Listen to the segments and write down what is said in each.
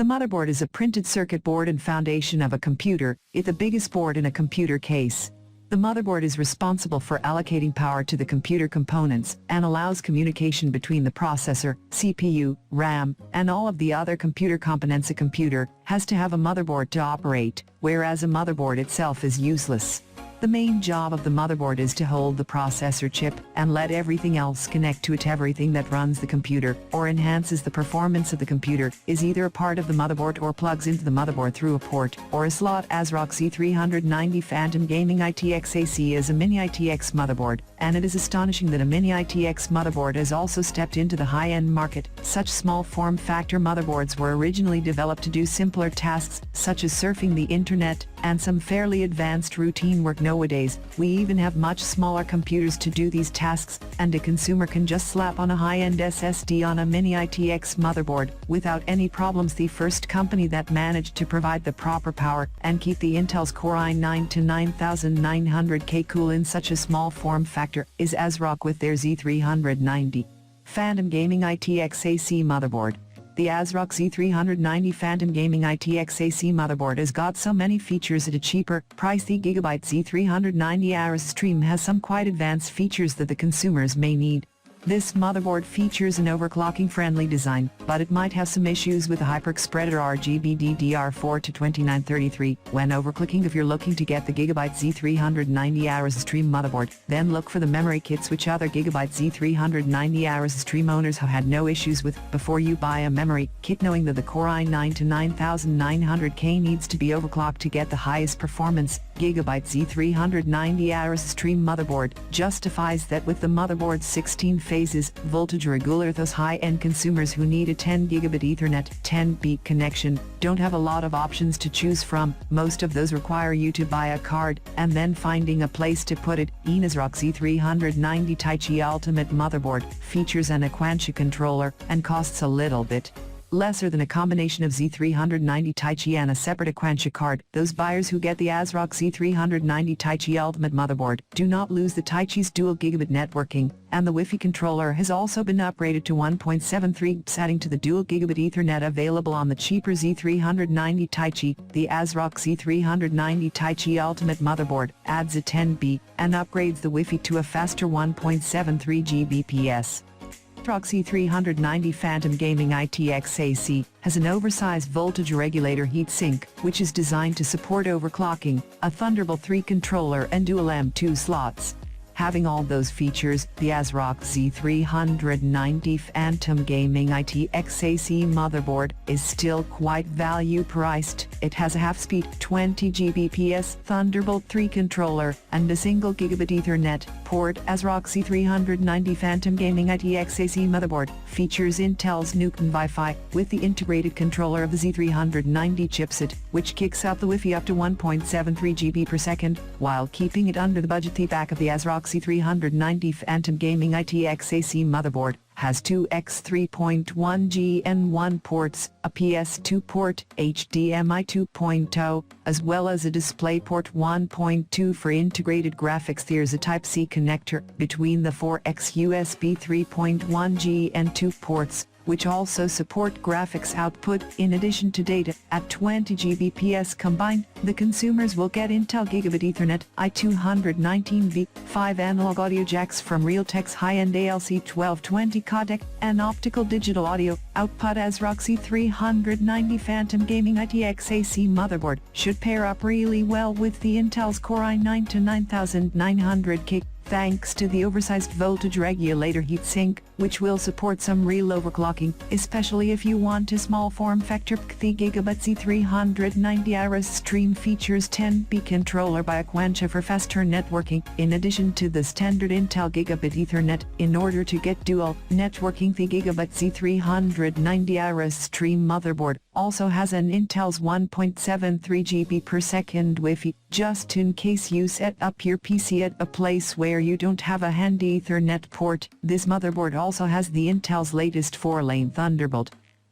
The motherboard is a printed circuit board and foundation of a computer. It's the biggest board in a computer case. The motherboard is responsible for allocating power to the computer components and allows communication between the processor, CPU, RAM, and all of the other computer components. A computer has to have a motherboard to operate, whereas a motherboard itself is useless. The main job of the motherboard is to hold the processor chip and let everything else connect to it. Everything that runs the computer or enhances the performance of the computer is either a part of the motherboard or plugs into the motherboard through a port or a slot. ASRock Z390 Phantom Gaming ITX AC is a mini ITX motherboard, and it is astonishing that a mini ITX motherboard has also stepped into the high-end market. Such small form factor motherboards were originally developed to do simpler tasks such as surfing the internet and some fairly advanced routine work. Nowadays, we even have much smaller computers to do these tasks, and a consumer can just slap on a high-end SSD on a mini ITX motherboard without any problems. The first company that managed to provide the proper power and keep the Intel's Core i9 to 9900K cool in such a small form factor is ASRock with their Z390 Phantom Gaming ITX AC motherboard. The ASRock Z390 Phantom Gaming ITX AC motherboard has got so many features at a cheaper price. The Gigabyte Z390 Aorus Stream has some quite advanced features that the consumers may need. This motherboard features an overclocking-friendly design, but it might have some issues with the HyperX RGB DDR4 to 2933. When overclocking, if you're looking to get the Gigabyte Z390 Aorus Stream motherboard, then look for the memory kits which other Gigabyte Z390 Aorus Stream owners have had no issues with before you buy a memory kit, knowing that the Core i9 to 9900K needs to be overclocked to get the highest performance. Gigabyte Z390 Aorus Stream motherboard justifies that with the motherboard's 16 phases voltage regulator. Those high-end consumers who need a 10 gigabit Ethernet 10B connection don't have a lot of options to choose from. Most of those require you to buy a card and then finding a place to put it. ASRock Z390 Taichi Ultimate motherboard features an Aquantia controller and costs a little bit lesser than a combination of Z390 Taichi and a separate Aquantia card. Those buyers who get the ASRock Z390 Taichi Ultimate motherboard do not lose the Taichi's dual gigabit networking, and the Wi-Fi controller has also been upgraded to 1.73, adding to the dual gigabit Ethernet available on the cheaper Z390 Taichi. The ASRock Z390 Taichi Ultimate motherboard adds a 10B and upgrades the Wi-Fi to a faster 1.73 Gbps. ASRock Z390 Phantom Gaming ITX AC has an oversized voltage regulator heatsink, which is designed to support overclocking, a Thunderbolt 3 controller and dual M2 slots. Having all those features, the ASRock Z390 Phantom Gaming ITX AC motherboard is still quite value priced. It has a half-speed 20 Gbps Thunderbolt 3 controller and a single gigabit Ethernet port. ASRock Z390 Phantom Gaming ITX AC motherboard features Intel's Nuken Wi-Fi with the integrated controller of the Z390 chipset, which kicks out the Wi-Fi up to 1.73 GB per second, while keeping it under the budget. The back of the ASRock Z390 Phantom Gaming ITX AC motherboard has two X3.1G N1 ports, a PS2 port, HDMI 2.0, as well as a DisplayPort 1.2 for integrated graphics. There's a Type-C connector between the 4X USB 3.1G N2 ports, which also support graphics output in addition to data. At 20 Gbps combined, the consumers will get Intel Gigabit Ethernet i219V, 5 analog audio jacks from Realtek's high-end ALC1220 codec, and optical digital audio output. ASRock Z390 Phantom Gaming ITX AC motherboard should pair up really well with the Intel's Core i9 to 9900K. Thanks to the oversized voltage regulator heatsink, which will support some real overclocking, especially if you want a small form factor. The Gigabyte Z390 Aorus Stream features 10B controller by Aquantia for faster networking, in addition to the standard Intel Gigabit Ethernet. In order to get dual networking, the Gigabyte Z390 Aorus Stream motherboard also has an Intel's 1.73 GB per second Wi-Fi, just in case you set up your PC at a place where you don't have a handy Ethernet port. This motherboard also has the Intel's latest 4-lane Thunderbolt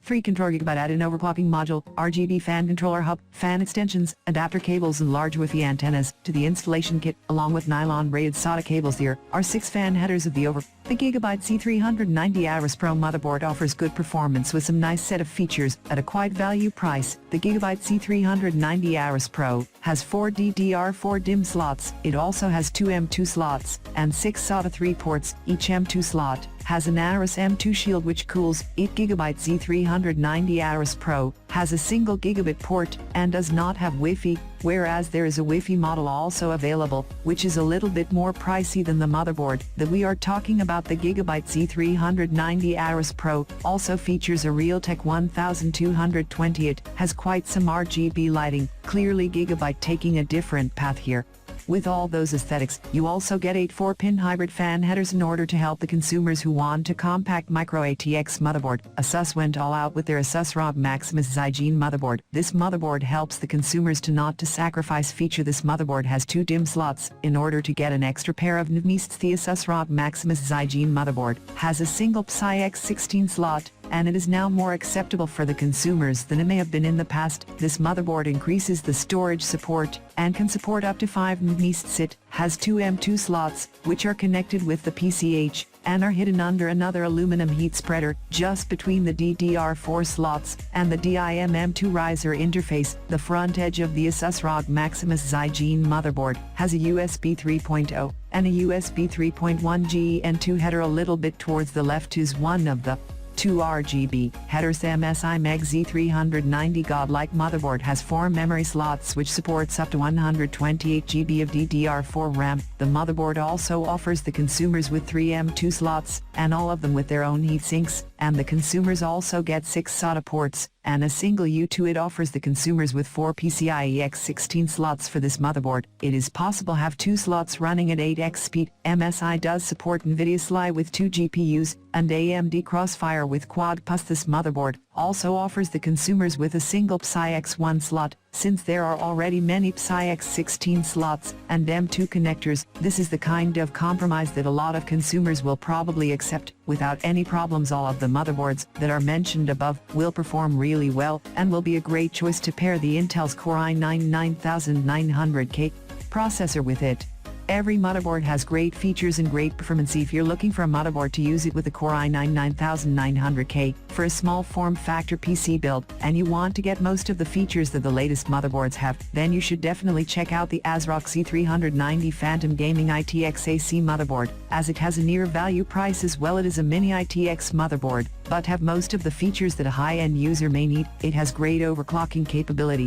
3 control GB add-in overclocking module, RGB fan controller hub, fan extensions, adapter cables and large Wi-Fi antennas. To the installation kit, along with nylon-braided SATA cables here, are 6 fan headers of the The Gigabyte C390 Aorus Pro motherboard offers good performance with some nice set of features at a quite value price. The Gigabyte C390 Aorus Pro has 4 DDR4 DIMM slots. It also has 2 M2 slots and 6 SATA 3 ports. Each M2 slot has an Aorus M2 shield which cools. 8 GB Z390 Aorus Pro has a single gigabit port and does not have Wi-Fi, whereas there is a Wi-Fi model also available, which is a little bit more pricey than the motherboard that we are talking about. The Gigabyte Z390 Aorus Pro also features a Realtek 1220. It has quite some RGB lighting, clearly Gigabyte taking a different path here. With all those aesthetics, you also get 8 4-pin hybrid fan headers in order to help the consumers who want a compact micro ATX motherboard. Asus went all out with their Asus ROG Maximus Zygen motherboard. This motherboard helps the consumers to not to sacrifice feature. This motherboard has 2 DIMM slots in order to get an extra pair of NVMe's. The Asus ROG Maximus Zygen motherboard has a single PCI X16 slot, and it is now more acceptable for the consumers than it may have been in the past. This motherboard increases the storage support and can support up to 5 NVMe's. It has 2 M2 slots, which are connected with the PCH, and are hidden under another aluminum heat spreader, just between the DDR4 slots and the DIMM M2 riser interface. The front edge of the Asus ROG Maximus Zygen motherboard has a USB 3.0 and a USB 3.1 and 2 header. A little bit towards the left is one of the 2 RGB headers. MSI Meg Z390 Godlike motherboard has 4 memory slots which supports up to 128 GB of DDR4 RAM. The motherboard also offers the consumers with 3 M2 slots, and all of them with their own heat sinks, and the consumers also get 6 SATA ports and a single U2. It offers the consumers with 4 PCIe X16 slots for this motherboard. It is possible to have 2 slots running at 8x speed. MSI does support NVIDIA Sly with 2 GPUs and AMD Crossfire with quad plus. This motherboard also offers the consumers with a single PCI X1 slot. Since there are already many PCI X16 slots and M2 connectors, this is the kind of compromise that a lot of consumers will probably accept without any problems. All of the motherboards that are mentioned above will perform really well and will be a great choice to pair the Intel's Core i9 9900K processor with it. Every motherboard has great features and great performance. If you're looking for a motherboard to use it with the Core i9 9900K for a small form factor PC build, and you want to get most of the features that the latest motherboards have, then you should definitely check out the ASRock C390 Phantom Gaming ITX AC motherboard, as it has a near value price as well. It is a mini ITX motherboard, but have most of the features that a high-end user may need. It has great overclocking capability,